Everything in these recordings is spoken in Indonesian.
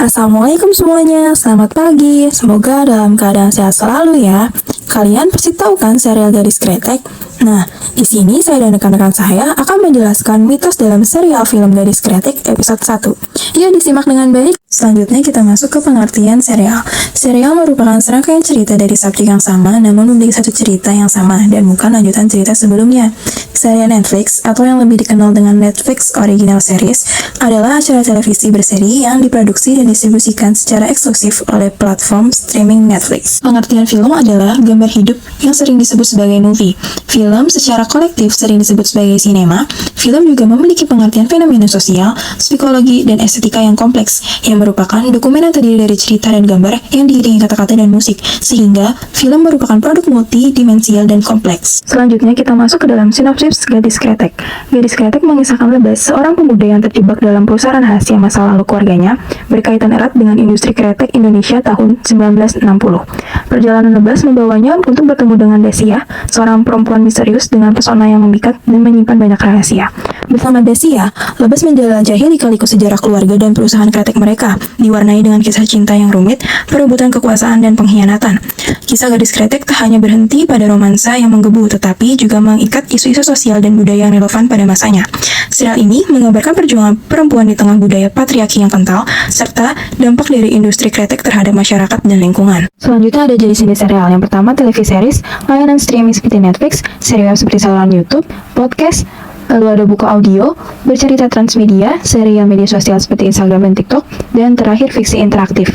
Assalamualaikum semuanya, selamat pagi. Semoga dalam keadaan sehat selalu ya. Kalian pasti tahu kan serial Gadis Kretek? Nah, di sini saya dan rekan-rekan saya akan menjelaskan mitos dalam serial film Gadis Kretek episode 1. Yuk disimak dengan baik. Selanjutnya kita masuk ke pengertian serial. Serial merupakan serangkaian cerita dari subjek yang sama namun memiliki satu cerita yang sama dan bukan lanjutan cerita sebelumnya. Serial Netflix atau yang lebih dikenal dengan Netflix Original Series adalah acara televisi berseri yang diproduksi dan distribusikan secara eksklusif oleh platform streaming Netflix. Pengertian film adalah gambar hidup yang sering disebut sebagai movie. Film secara kolektif sering disebut sebagai sinema. Film juga memiliki pengertian fenomena sosial, psikologi, dan estetika yang kompleks, yang merupakan dokumen yang terdiri dari cerita dan gambar yang diiringi kata-kata dan musik, sehingga film merupakan produk multidimensial dan kompleks. Selanjutnya kita masuk ke dalam sinopsis Gadis Kretek. Gadis Kretek mengisahkan Lebas, seorang pemuda yang terjebak dalam pusaran rahasia masa lalu keluarganya, berkaitan erat dengan industri kretek Indonesia tahun 1960. Perjalanan Lebas membawanya untuk bertemu dengan Desia, seorang perempuan misterius dengan pesona yang memikat dan menyimpan banyak rahasia. Bersama Desia, Lebas menjelajahi lika-liku sejarah keluarga dan perusahaan kretek mereka, diwarnai dengan kisah cinta yang rumit, perebutan kekuasaan, dan pengkhianatan. Kisah Gadis Kretek tak hanya berhenti pada romansa yang menggebu, tetapi juga mengikat isu-isu sosial dan budaya yang relevan pada masanya. Serial ini menggambarkan perjuangan perempuan di tengah budaya patriarki yang kental, serta dampak dari industri kretek terhadap masyarakat dan lingkungan. Selanjutnya ada jenis-jenis serial. Yang pertama, televisi-series, layanan streaming seperti Netflix, serial seperti saluran YouTube, podcast, lalu ada buku audio, bercerita transmedia, serial media sosial seperti Instagram dan TikTok, dan terakhir fiksi interaktif.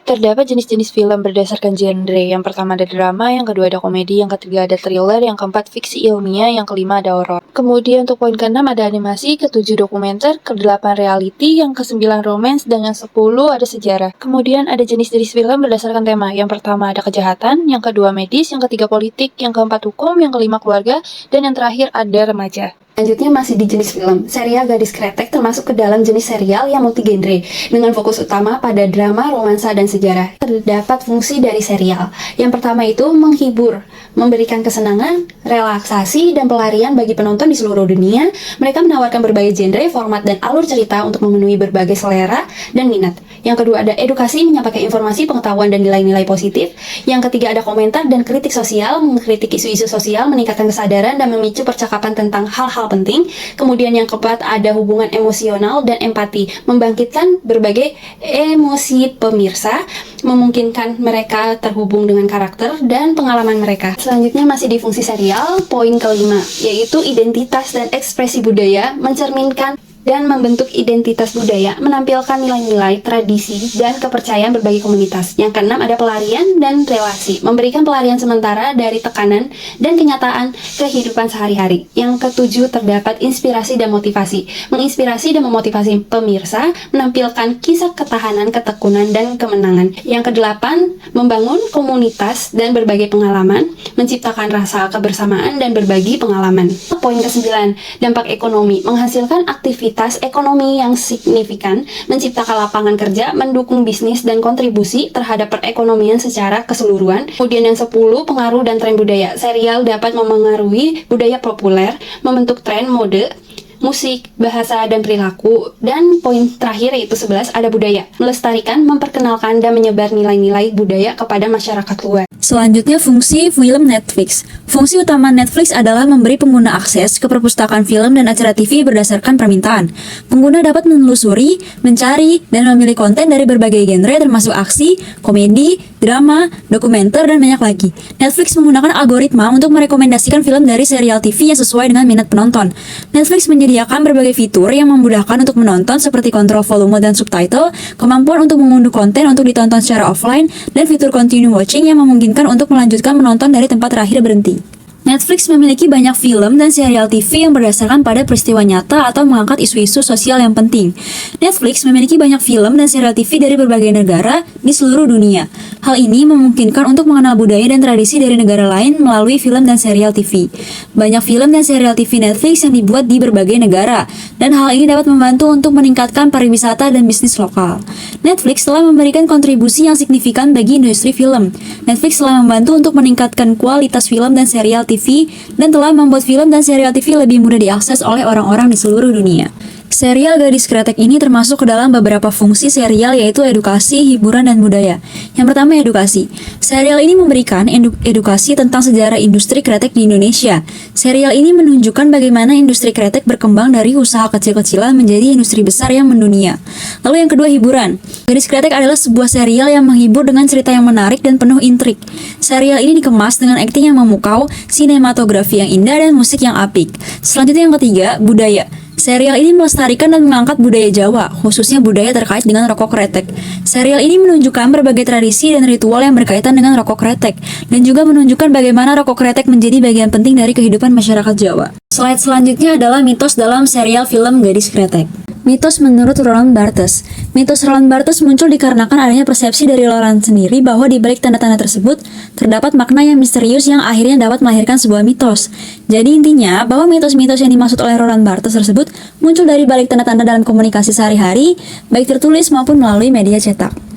Terdapat jenis-jenis film berdasarkan genre. Yang pertama ada drama, yang kedua ada komedi, yang ketiga ada thriller, yang keempat fiksi ilmiah, yang kelima ada horor. Kemudian untuk poin ke-6 ada animasi, ke-7 dokumenter, ke-8 reality, yang ke-9 romance, dan yang 10 ada sejarah. Kemudian ada jenis-jenis film berdasarkan tema. Yang pertama ada kejahatan, yang kedua medis, yang ketiga politik, yang keempat hukum, yang kelima keluarga, dan yang terakhir ada remaja. Selanjutnya masih di jenis film, serial Gadis Kretek termasuk ke dalam jenis serial yang multigenre, dengan fokus utama pada drama, romansa, dan sejarah. Terdapat fungsi dari serial. Yang pertama itu menghibur, memberikan kesenangan, relaksasi, dan pelarian bagi penonton di seluruh dunia. Mereka menawarkan berbagai genre, format, dan alur cerita untuk memenuhi berbagai selera dan minat. Yang kedua ada edukasi, menyampaikan informasi, pengetahuan, dan nilai-nilai positif. Yang ketiga ada komentar dan kritik sosial, mengkritik isu-isu sosial, meningkatkan kesadaran, dan memicu percakapan tentang hal-hal penting. Kemudian yang keempat ada hubungan emosional dan empati, membangkitkan berbagai emosi pemirsa, memungkinkan mereka terhubung dengan karakter dan pengalaman mereka. Selanjutnya masih di fungsi serial, poin kelima, yaitu identitas dan ekspresi budaya, mencerminkan dan membentuk identitas budaya, menampilkan nilai-nilai, tradisi, dan kepercayaan berbagai komunitas. Yang keenam ada pelarian dan relasi, memberikan pelarian sementara dari tekanan dan kenyataan kehidupan sehari-hari. Yang ketujuh terdapat inspirasi dan motivasi, menginspirasi dan memotivasi pemirsa, menampilkan kisah ketahanan, ketekunan, dan kemenangan. Yang kedelapan membangun komunitas dan berbagai pengalaman, menciptakan rasa kebersamaan dan berbagi pengalaman. Poin ke-9, dampak ekonomi, menghasilkan aktivitas ekonomi yang signifikan, menciptakan lapangan kerja, mendukung bisnis dan kontribusi terhadap perekonomian secara keseluruhan. Kemudian yang 10, pengaruh dan tren budaya. Serial dapat memengaruhi budaya populer, membentuk tren mode, musik, bahasa, dan perilaku. Dan poin terakhir yaitu 11 ada budaya, melestarikan, memperkenalkan, dan menyebar nilai-nilai budaya kepada masyarakat luas. Selanjutnya fungsi film Netflix. Fungsi utama Netflix adalah memberi pengguna akses ke perpustakaan film dan acara TV berdasarkan permintaan. Pengguna dapat menelusuri, mencari, dan memilih konten dari berbagai genre termasuk aksi, komedi, drama, dokumenter, dan banyak lagi. Netflix menggunakan algoritma untuk merekomendasikan film dari serial TV yang sesuai dengan minat penonton. Netflix menyediakan berbagai fitur yang memudahkan untuk menonton seperti kontrol volume dan subtitle, kemampuan untuk mengunduh konten untuk ditonton secara offline, dan fitur continue watching yang memungkinkan untuk melanjutkan menonton dari tempat terakhir berhenti. Netflix memiliki banyak film dan serial TV yang berdasarkan pada peristiwa nyata atau mengangkat isu-isu sosial yang penting. Netflix memiliki banyak film dan serial TV dari berbagai negara di seluruh dunia. Hal ini memungkinkan untuk mengenal budaya dan tradisi dari negara lain melalui film dan serial TV. Banyak film dan serial TV Netflix yang dibuat di berbagai negara, dan hal ini dapat membantu untuk meningkatkan pariwisata dan bisnis lokal. Netflix telah memberikan kontribusi yang signifikan bagi industri film. Netflix telah membantu untuk meningkatkan kualitas film dan serial TV dan telah membuat film dan serial TV lebih mudah diakses oleh orang-orang di seluruh dunia. Serial Gadis Kretek ini termasuk ke dalam beberapa fungsi serial yaitu edukasi, hiburan, dan budaya. Yang pertama edukasi. Serial ini memberikan edukasi tentang sejarah industri kretek di Indonesia. Serial ini menunjukkan bagaimana industri kretek berkembang dari usaha kecil-kecilan menjadi industri besar yang mendunia. Lalu yang kedua hiburan. Gadis Kretek adalah sebuah serial yang menghibur dengan cerita yang menarik dan penuh intrik. Serial ini dikemas dengan akting yang memukau, sinematografi yang indah, dan musik yang apik. Selanjutnya yang ketiga, budaya. Serial ini melestarikan dan mengangkat budaya Jawa, khususnya budaya terkait dengan rokok kretek. Serial ini menunjukkan berbagai tradisi dan ritual yang berkaitan dengan rokok kretek, dan juga menunjukkan bagaimana rokok kretek menjadi bagian penting dari kehidupan masyarakat Jawa. Slide selanjutnya adalah mitos dalam serial film Gadis Kretek. Mitos menurut Roland Barthes. Mitos Roland Barthes muncul dikarenakan adanya persepsi dari Roland sendiri bahwa di balik tanda-tanda tersebut terdapat makna yang misterius yang akhirnya dapat melahirkan sebuah mitos. Jadi intinya bahwa mitos-mitos yang dimaksud oleh Roland Barthes tersebut muncul dari balik tanda-tanda dalam komunikasi sehari-hari, baik tertulis maupun melalui media cetak.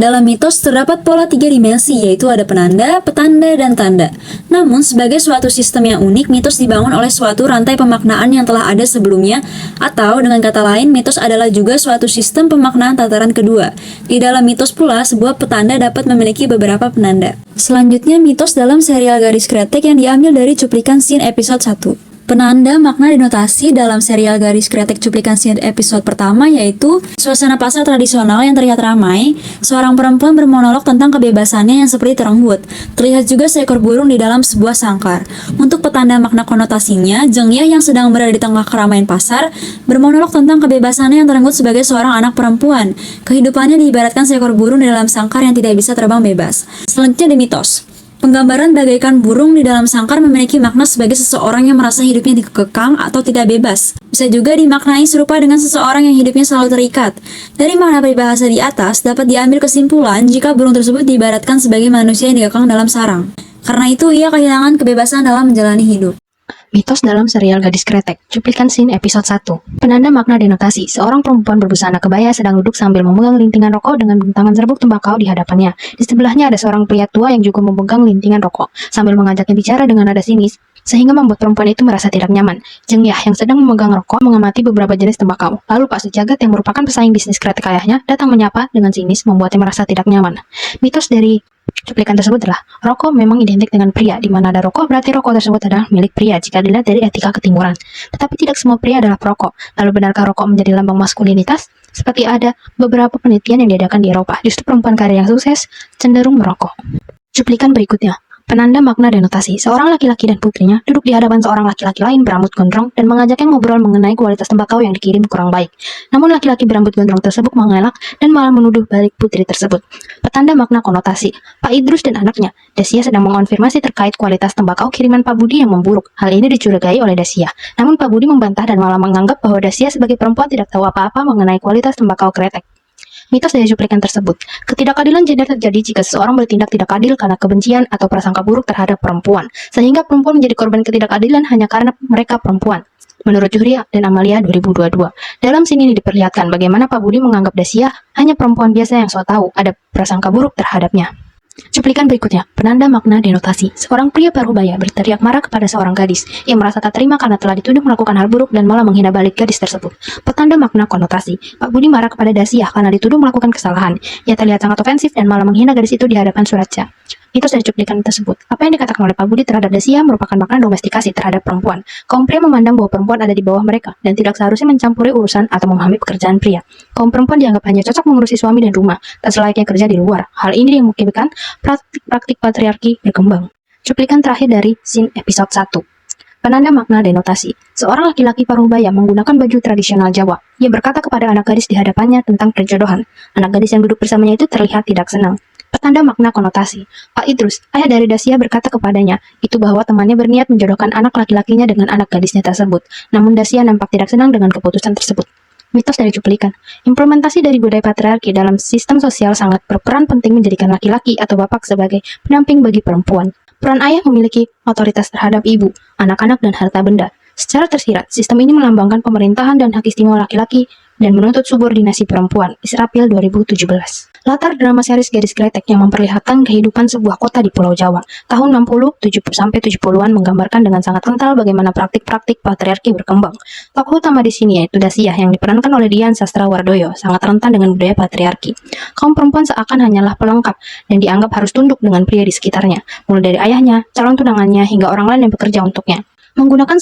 Dalam mitos terdapat pola 3 dimensi, yaitu ada penanda, petanda, dan tanda. Namun, sebagai suatu sistem yang unik, mitos dibangun oleh suatu rantai pemaknaan yang telah ada sebelumnya, atau dengan kata lain, mitos adalah juga suatu sistem pemaknaan tataran kedua. Di dalam mitos pula, sebuah petanda dapat memiliki beberapa penanda. Selanjutnya, mitos dalam serial Gadis Kretek yang diambil dari cuplikan scene episode 1. Penanda makna denotasi dalam serial Gadis Kretek cuplikan scene episode pertama yaitu suasana pasar tradisional yang terlihat ramai, seorang perempuan bermonolog tentang kebebasannya yang seperti terenggut. Terlihat juga seekor burung di dalam sebuah sangkar. Untuk petanda makna konotasinya, Jengyah yang sedang berada di tengah keramaian pasar bermonolog tentang kebebasannya yang terenggut sebagai seorang anak perempuan. Kehidupannya diibaratkan seekor burung di dalam sangkar yang tidak bisa terbang bebas. Selanjutnya di mitos. Penggambaran bagaikan burung di dalam sangkar memiliki makna sebagai seseorang yang merasa hidupnya dikekang atau tidak bebas. Bisa juga dimaknai serupa dengan seseorang yang hidupnya selalu terikat. Dari makna peribahasa di atas, dapat diambil kesimpulan jika burung tersebut diibaratkan sebagai manusia yang dikekang dalam sarang. Karena itu, ia kehilangan kebebasan dalam menjalani hidup. Mitos dalam serial Gadis Kretek, cuplikan scene episode 1. Penanda makna denotasi, seorang perempuan berbusana kebaya sedang duduk sambil memegang lintingan rokok dengan bentangan serbuk tembakau di hadapannya. Di sebelahnya ada seorang pria tua yang juga memegang lintingan rokok, sambil mengajaknya bicara dengan nada sinis, sehingga membuat perempuan itu merasa tidak nyaman. Jengyah yang sedang memegang rokok mengamati beberapa jenis tembakau. Lalu Pak Sejagat yang merupakan pesaing bisnis kretek ayahnya datang menyapa dengan sinis membuatnya merasa tidak nyaman. Mitos dari cuplikan tersebut adalah rokok memang identik dengan pria. Di mana ada rokok berarti rokok tersebut adalah milik pria jika dilihat dari etika ketimuran. Tetapi tidak semua pria adalah perokok. Lalu benarkah rokok menjadi lambang maskulinitas? Seperti ada beberapa penelitian yang diadakan di Eropa, justru perempuan kaya yang sukses cenderung merokok. Cuplikan berikutnya. Penanda makna denotasi, seorang laki-laki dan putrinya duduk di hadapan seorang laki-laki lain berambut gondrong dan mengajaknya ngobrol mengenai kualitas tembakau yang dikirim kurang baik. Namun laki-laki berambut gondrong tersebut mengelak dan malah menuduh balik putri tersebut. Petanda makna konotasi, Pak Idrus dan anaknya, Dasia sedang mengonfirmasi terkait kualitas tembakau kiriman Pak Budi yang memburuk. Hal ini dicurigai oleh Dasia. Namun Pak Budi membantah dan malah menganggap bahwa Dasia sebagai perempuan tidak tahu apa-apa mengenai kualitas tembakau kretek. Mitos dari cuplikan tersebut, ketidakadilan gender terjadi jika seseorang bertindak tidak adil karena kebencian atau prasangka buruk terhadap perempuan, sehingga perempuan menjadi korban ketidakadilan hanya karena mereka perempuan. Menurut Juhri dan Amalia 2022, dalam sini ini diperlihatkan bagaimana Pak Budi menganggap Dasia hanya perempuan biasa yang so tahu ada prasangka buruk terhadapnya. Cuplikan berikutnya, penanda makna denotasi. Seorang pria parubaya berteriak marah kepada seorang gadis yang merasa tak terima karena telah dituduh melakukan hal buruk dan malah menghina balik gadis tersebut. Petanda makna konotasi. Pak Budi marah kepada Dasia karena dituduh melakukan kesalahan. Ia terlihat sangat ofensif dan malah menghina gadis itu di hadapan Suratja. Mitos dari cuplikan tersebut. Apa yang dikatakan oleh Pak Budi terhadap Dasia merupakan makna domestikasi terhadap perempuan. Kaum pria memandang bahwa perempuan ada di bawah mereka dan tidak seharusnya mencampuri urusan atau memahami pekerjaan pria. Kaum perempuan dianggap hanya cocok mengurusi suami dan rumah, tak selayaknya kerja di luar. Hal ini yang mengakibatkan praktik patriarki berkembang. Cuplikan terakhir dari scene episode 1. Penanda makna denotasi. Seorang laki-laki parubaya menggunakan baju tradisional Jawa. Ia berkata kepada anak gadis di hadapannya tentang perjodohan. Anak gadis yang duduk bersamanya itu terlihat tidak senang. Petanda makna konotasi. Pak Idrus, ayah dari Dasia berkata kepadanya, itu bahwa temannya berniat menjodohkan anak laki-lakinya dengan anak gadisnya tersebut. Namun Dasia nampak tidak senang dengan keputusan tersebut. Mitos dari cuplikan. Implementasi dari budaya patriarki dalam sistem sosial sangat berperan penting menjadikan laki-laki atau bapak sebagai pendamping bagi perempuan. Peran ayah memiliki otoritas terhadap ibu, anak-anak, dan harta benda. Secara tersirat, sistem ini melambangkan pemerintahan dan hak istimewa laki-laki dan menuntut subordinasi perempuan, Israpil 2017. Latar drama series Gadis Kretek yang memperlihatkan kehidupan sebuah kota di Pulau Jawa. Tahun 60 sampai 70-an menggambarkan dengan sangat kental bagaimana praktik-praktik patriarki berkembang. Tokoh utama di sini yaitu Dasiah yang diperankan oleh Dian Sastrowardoyo, sangat rentan dengan budaya patriarki. Kaum perempuan seakan hanyalah pelengkap dan dianggap harus tunduk dengan pria di sekitarnya, mulai dari ayahnya, calon tunangannya, hingga orang lain yang bekerja untuknya. Menggunakan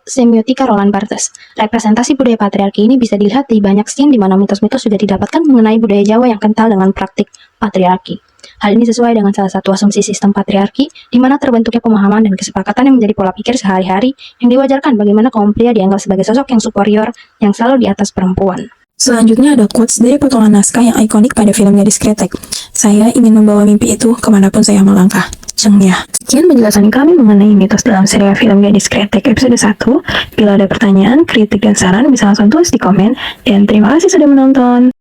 semiotika Roland Barthes, representasi budaya patriarki ini bisa dilihat di banyak scene di mana mitos-mitos sudah didapatkan mengenai budaya Jawa yang kental dengan praktik patriarki. Hal ini sesuai dengan salah satu asumsi sistem patriarki, di mana terbentuknya pemahaman dan kesepakatan yang menjadi pola pikir sehari-hari yang diwajarkan bagaimana kaum pria dianggap sebagai sosok yang superior yang selalu di atas perempuan. Selanjutnya ada quotes dari potongan naskah yang ikonik pada film Gadis Kretek. Saya ingin membawa mimpi itu kemanapun saya melangkah. Cengnya. Sekian penjelasan kami mengenai mitos dalam serial film Gadis Kretek episode 1. Bila ada pertanyaan, kritik, dan saran bisa langsung tulis di komen. Dan terima kasih sudah menonton.